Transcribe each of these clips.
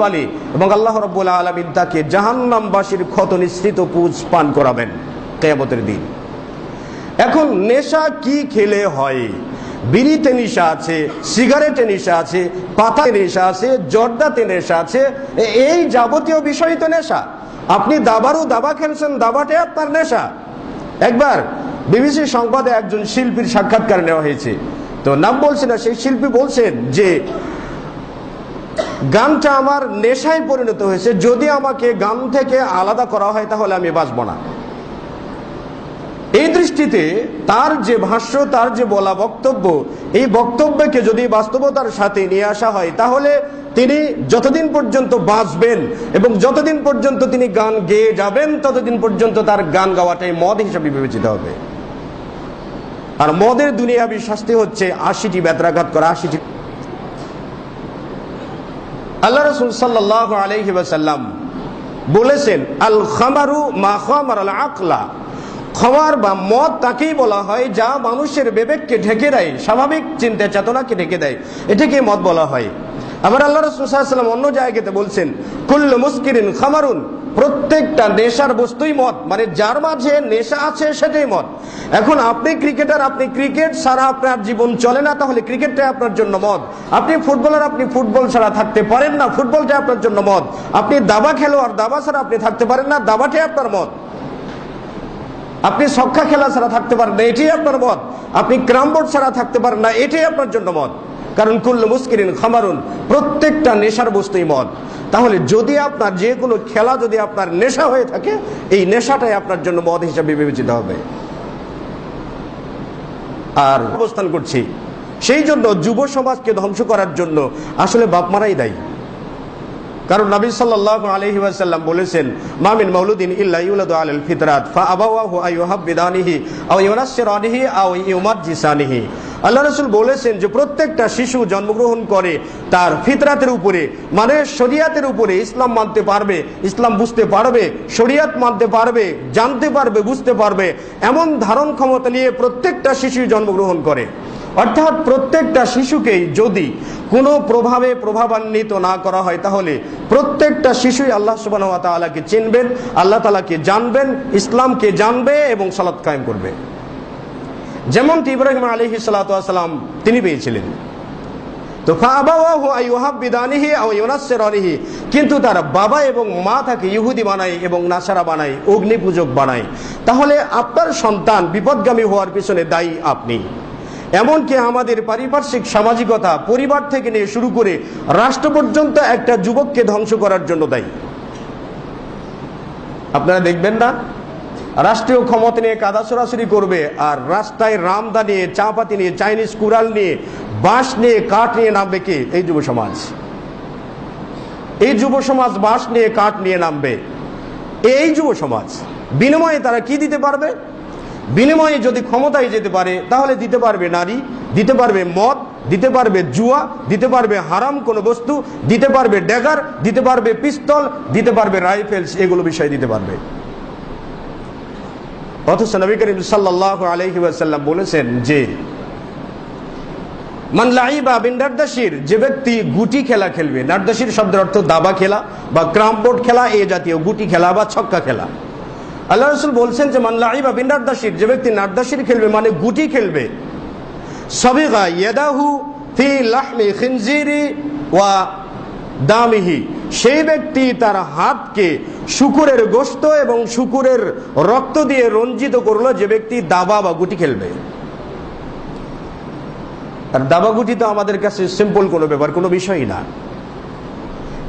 ধুলাবালি এবং আল্লাহ রাব্বুল আলামিন তাকে জাহান্নামবাসীর ক্ষত নিঃসৃত পুঁজ পান করাবেন কিয়ামতের দিন। এখন নেশা কি খেলে হয়? বিড়িতে নেশা আছে, সিগারেটে নেশা আছে, পাতায় নেশা আছে, জর্দাতে নেশা আছে, এই যাবতীয় বিষয় তো নেশা। আপনি দাবা খেলছেন, দাবাতে আপনার নেশা। একবার বিবিসি সংবাদে একজন শিল্পীর সাক্ষাৎকার নেওয়া হয়েছে, তো নাম বলছে না, সেই শিল্পী বলছেন যে গানটা আমার নেশায় পরিণত হয়েছে, যদি আমাকে গান থেকে আলাদা করা হয় তাহলে আমি বাঁচব না। এই দৃষ্টিতে তার যে ভাষ্য, তার যে বলা বক্তব্য, এই বক্তব্যকে যদি বাস্তবতার সাথে নিয়ে আসা হয় তাহলে তিনি যতদিন পর্যন্ত বাঁচবেন এবং যতদিন পর্যন্ত তিনি গান গেয়ে যাবেন ততদিন পর্যন্ত তার গান গাওয়াটাই মদ হিসাবে বিবেচিত হবে। আর মদের দুনিয়াবি শাস্তি হচ্ছে ৮০টি বেত্রাঘাত করা, ৮০টি। আল্লাহ রাসূল সাল্লাল্লাহু আলাইহি ওয়াসাল্লাম বলেছেন, আল খামারু মা খামারাল আকলা। খামার বা মদ তাকেই বলা হয় যা মানুষের বিবেককে ঢেকে দেয়, স্বাভাবিক চিন্তা চেতনাকে ঢেকে দেয়, এটাকে মদ বলা হয়। আবার আল্লাহ রাসূল সাল্লাল্লাহু আলাইহি ওয়াসাল্লাম অন্য জায়গাতে বলছেন, কুল্লু মুসকিরিন খামারুন। প্রত্যেকটা নেশার বস্তুই মদ, মানে যার মাঝে নেশা আছে সেটাই মদ। এখন আপনি ক্রিকেটার, আপনি ক্রিকেট ছাড়া আপনার জীবন চলে না, তাহলে ক্রিকেটটাই আপনার জন্য মদ। আপনি ফুটবলার, আপনি ফুটবল ছাড়া থাকতে পারেন না, ফুটবলটাই আপনার জন্য মদ। আপনি দাবা খেলোয়াড়, দাবা ছাড়া আপনি থাকতে পারেন না, দাবাটাই আপনার মদ। আপনি ছক্কা খেলা ছাড়া থাকতে পারেন না, এটাই আপনার মদ। আপনি ক্রামবোর্ড ছাড়া থাকতে পারেন না, এটাই আপনার জন্য মদ। কারণ কুল্লু মুসকিরিন খামারুন, প্রত্যেকটা নেশার বস্তুই মদ। তাহলে যদি আপনার যে কোনো খেলা যদি আপনার নেশা হয়ে থাকে, এই নেশাটাই আপনার জন্য মদ হিসাবে বিবেচিত হবে। আর অবস্থান করছি, সেই জন্য যুব সমাজকে ধ্বংস করার জন্য আসলে বাপ মারাই দায়ী। কারণ নবী সাল্লাল্লাহু আলাইহি ওয়াসাল্লাম বলেছেন, মা মিন মাউলুদিন ইল্লা ইউলাদু আলাল ফিতরাত ফাআবাওয়াহু আইয়ুহাব্বিদানিহি আও ইউনাসসিরানিহি আও ইউমাজ্জিসানিহি। আল্লাহ রাসূল বলেছেন যে প্রত্যেকটা শিশু জন্মগ্রহণ করে তার ফিতরাতের উপরে, মানে শরিয়াতের উপরে। ইসলাম মানতে পারবে, ইসলাম বুঝতে পারবে, শরিয়াত মানতে পারবে, জানতে পারবে, বুঝতে পারবে, এমন ধারণ ক্ষমতা নিয়ে প্রত্যেকটা শিশু জন্মগ্রহণ করে। অর্থাৎ প্রত্যেকটা শিশুকেই যদি কোনো প্রভাবে প্রভাবান্বিত না করা হয় তাহলে প্রত্যেকটা শিশুই আল্লাহ সুবহানাহু ওয়া তাআলাকে চিনবেন, আল্লাহ তাআলাকে জানবেন, ইসলামকে জানবে এবং সালাত কায়েম করবে। যেমনটি ইব্রাহিম আলাইহিস সালাতু ওয়াস সালাম তিনি পেয়েছিলেন। তো ফাআবাওয়াহু আইয়ুহাব্বিদানিহি আও ইউনাসসিরানিহি, কিন্তু তার বাবা এবং মা তাকে ইহুদি বানায় এবং নাসারা বানায়, অগ্নি পূজক বানায়। তাহলে আপনার সন্তান বিপদগামী হওয়ার পিছনে দায়ী আপনি। এমনকি আমাদের পারিপার্শ্বিক সামাজিকতা, পরিবার থেকে নিয়ে শুরু করে রাষ্ট্র পর্যন্ত একটা যুবককে ধ্বংস করার জন্য দায়ী। আপনারা দেখবেন না, রাষ্ট্রীয় ক্ষমতা নিয়ে কাদা ছড়াছড়ি করবে, আর রাস্তায় রামদা নিয়ে, চাপাতি নিয়ে, চাইনিজ কুড়াল নিয়ে, বাঁশ নিয়ে, কাঠ নিয়ে নামবে কে? এই যুব সমাজ। এই যুব সমাজ বাঁশ নিয়ে, কাঠ নিয়ে নামবে, এই যুব সমাজ। বিনিময়ে তারা কি দিতে পারবে? বিনিময়ে যদি ক্ষমতায় যেতে পারে তাহলে দিতে পারবে নারী, দিতে পারবে মদ, দিতে পারবে জুয়া, দিতে পারবে হারাম কোনো বস্তু, দিতে পারবে ড্যাগার, দিতে পারবে পিস্তল, দিতে পারবে রাইফেলস, এগুলো বিষয় দিতে পারবে। অথচ নবী করিম সাল্লাল্লাহু আলাইহি ওয়াসাল্লাম বলেছেন যে মান লাইবা বিন নারদাশির, যে ব্যক্তি গুটি খেলা খেলবে। নারদাশির শব্দের অর্থ দাবা খেলা বা ক্রামবোর্ড খেলা, এ জাতীয় গুটি খেলা বা ছক্কা খেলা। আল্লাহ রাসূল বলছেন যে মান লাইবা বিন নারদাশির, যে ব্যক্তি নারদাশির খেলবে মানে গুটি খেলবে, সাবিগা ইয়াদাহু ফি লাহমি খিনজিরি ওয়া দামিহি, সেই ব্যক্তি তার হাতকে শূকরের গোশত এবং শূকরের রক্ত দিয়ে রঞ্জিত করলো, যে ব্যক্তি দাবা বা গুটি খেলবে। আর দাবা গুটি তো আমাদের কাছে সিম্পল কোনো ব্যাপার, কোনো বিষয়ই না।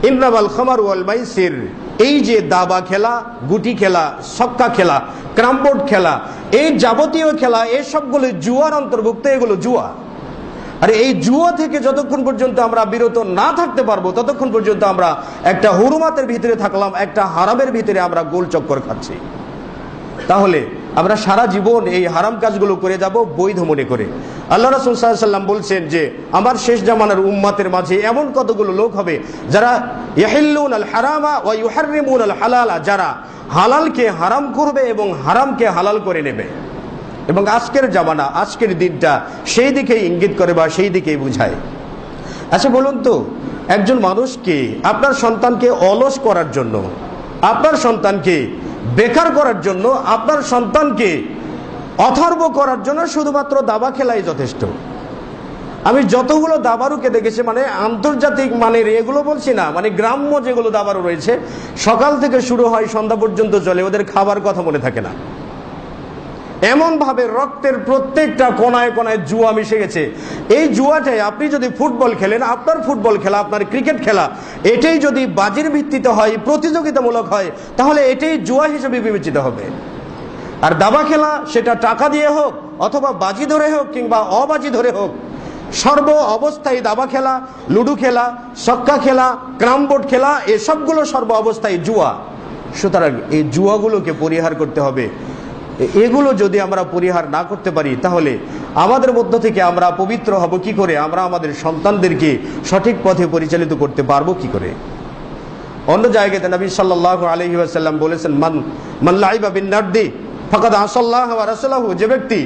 ইন্নামাল খামার ওয়াল মাইসির, এই যে দাবা খেলা, গুটি খেলা, ছক্কা খেলা, ক্রামবোর্ড খেলা, এই যাবতীয় খেলা, এই সবগুলো জুয়ার অন্তর্ভুক্ত, এগুলো জুয়া। আর এই জুয়া থেকে যতক্ষণ পর্যন্ত আমরা বিরত না থাকতে পারবো ততক্ষণ পর্যন্ত আমরা একটা হুরুমাতের ভিতরে থাকলাম, একটা হারামের ভিতরে আমরা গোল চক্কর খাচ্ছি। তাহলে আমরা সারা জীবন এই হারাম কাজগুলো করে যাব বৈধ মনে করে। আল্লাহ রাসূল সাল্লাল্লাহু আলাইহি ওয়াসাল্লাম বলছেন যে আমার শেষ জামানার উম্মতের মাঝে এমন কতগুলো লোক হবে যারা ইয়াহিল্লুনাল হারামা ওয়া ইউহাররিমুনাল হালালা, যারা হালালকে হারাম করবে এবং হারামকে হালাল করে নেবে। এবং আজকের জামানা, আজকের দিনটা সেই দিকেই ইঙ্গিত করে বা সেই দিকেই বুঝায়। আচ্ছা বলুন তো, একজন মানুষকে, আপনার সন্তানকে অলস করার জন্য, আপনার সন্তানকে বেকার করার জন্য, আপনার সন্তানকে অথর্ব করার জন্য শুধুমাত্র দাবা খেলাই যথেষ্ট। আমি যতগুলো দাবারুকে দেখেছি, মানে আন্তর্জাতিক মানের এগুলো বলছি না, মানে গ্রাম্য যেগুলো দাবারু রয়েছে, সকাল থেকে শুরু হয় সন্ধ্যা পর্যন্ত চলে, ওদের খাবার কথা মনে থাকে না। এমন ভাবে রক্তের প্রত্যেকটা কোনায় কোনায় জুয়া মিশে গেছে। এই জুয়াটাই, আপনি যদি ফুটবল খেলেন, আপনার ফুটবল খেলা, আপনার ক্রিকেট খেলা, এটাই যদি বাজির ভিত্তিতে হয়, প্রতিযোগিতামূলক হয়, তাহলে এটাই জুয়া হিসেবে বিবেচিত হবে। আর দাবা খেলা, সেটা টাকা দিয়ে হোক অথবা বাজি ধরে হোক কিংবা অবাজি ধরে হোক, সর্ব অবস্থায় দাবা খেলা, লুডু খেলা, ছক্কা খেলা, ক্যারাম বোর্ড খেলা, এসবগুলো সর্ব অবস্থায় জুয়া। সুতরাং এই জুয়াগুলোকে পরিহার করতে হবে। এগুলো যদি আমরা পরিহার না করতে পারি, তাহলে আমাদের মধ্য থেকে আমরা পবিত্র হব কি করে? আমরা আমাদের সন্তানদেরকে সঠিক পথে পরিচালিত করতে পারবো কি করে? অন্য জায়গাতে নবী সাল্লাল্লাহু আলাইহি ওয়াসাল্লাম বলেছেন, মান লাইবা বিন নারদি ফাকাদ আসাল্লাহ ওয়া রাসূলহু, যে ব্যক্তি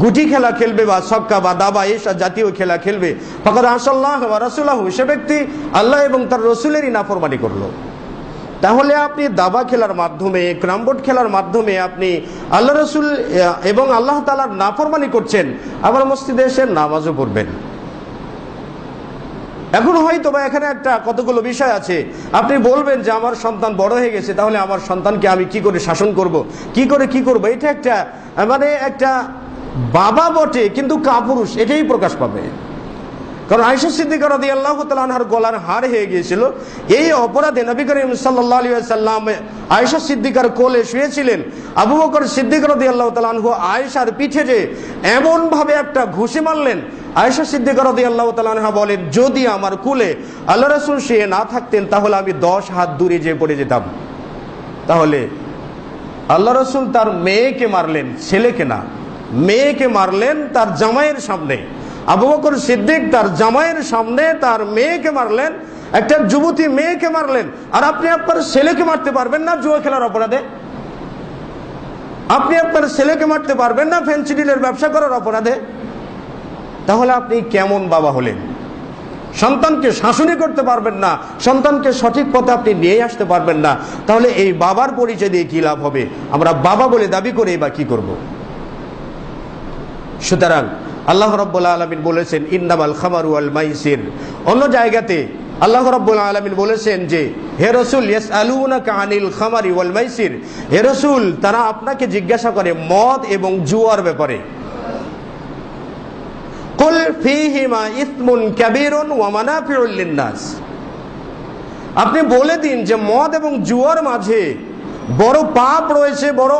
গুটি খেলা খেলবে বা ছক্কা বা দাবা এসব জাতীয় খেলা খেলবে, ফাকাদ আসাল্লাহ ওয়া রাসূলহু, সে ব্যক্তি আল্লাহ এবং তার রাসূলেরই নাফরমানি করলো। তাহলে আপনি দাবা খেলার মাধ্যমে, ক্যারাম বোর্ড খেলার মাধ্যমে আপনি আল্লাহ রাসূল এবং আল্লাহ তাআলার নাফরমানি করছেন, আবার মসজিদে এসে নামাজও পড়বেন। এখন হয়তো বা এখানে একটা কতগুলো বিষয় আছে, আপনি বলবেন যে আমার সন্তান বড় হয়ে গেছে, তাহলে আমার সন্তানকে আমি কি করে শাসন করব, কি করব? এটা একটা, মানে একটা বাবা বটে কিন্তু কাপুরুষ, এটাই প্রকাশ পাবে। কারণ আয়েশা সিদ্দিকা রাদিয়াল্লাহু তাআলা আনহার গলার হার হয়ে গিয়েছিল। এই অপরাধে নবী করিম সাল্লাল্লাহু আলাইহি ওয়াসাল্লাম আয়েশা সিদ্দিকার কোলে শুয়েছিলেন। আবু বকর সিদ্দিক রাদিয়াল্লাহু তাআলা আনহু আয়েশার পিঠে যে এমন ভাবে একটা ঘুষি মারলেন, আয়েশা সিদ্দিকা রাদিয়াল্লাহু তাআলা আনহা বলেন, যদি আমার কোলে আল্লাহ রাসূল শুয়ে না থাকতেন, তাহলে আমি 10 হাত দূরে যেয়ে পড়ে যেতাম। তাহলে আল্লাহ রাসূল তার মেয়েকে মারলেন, ছেলেকে না, মেয়েকে মারলেন তার জামাইয়ের সামনে। আবু বকর সিদ্দিক তার জামাইয়ের সামনে তার মেয়েকে মারলেন, একটা যুবতী মেয়েকে মারলেন। আর আপনি আপনার ছেলেকে মারতে পারবেন না জুয়া খেলার অপরাধে? আপনি আপনার ছেলেকে মারতে পারবেন না ফেন্সিডিলের ব্যবসা করার অপরাধে? তাহলে আপনি কেমন বাবা হলেন? সন্তানকে শাসনই করতে পারবেন না, সন্তানকে সঠিক পথে আপনি নিয়ে আসতে পারবেন না, তাহলে এই বাবার পরিচয় দিয়ে কি লাভ হবে? আমরা বাবা বলে দাবি করে বা কি করব? সুতরাং আল্লাহ রাব্বুল আলামিন বলেছেন, ইন্নামাল খামারু ওয়াল মাইসির। অন্য জায়গাতে আল্লাহ রাব্বুল আলামিন বলেছেন যে, হে রাসূল, ইয়াসআলুনাকা আনিল খামারি ওয়াল মাইসির, হে রাসূল, তারা আপনাকে জিজ্ঞাসা করে মদ এবং জুয়ার ব্যাপারে। কুল ফীহিমা ইসমুন কাবীরুন ওয়া মানাফিউল লিন-নাস, আপনি বলে দিন যে মদ এবং জুয়ার মাঝে বড় পাপ রয়েছে, বড়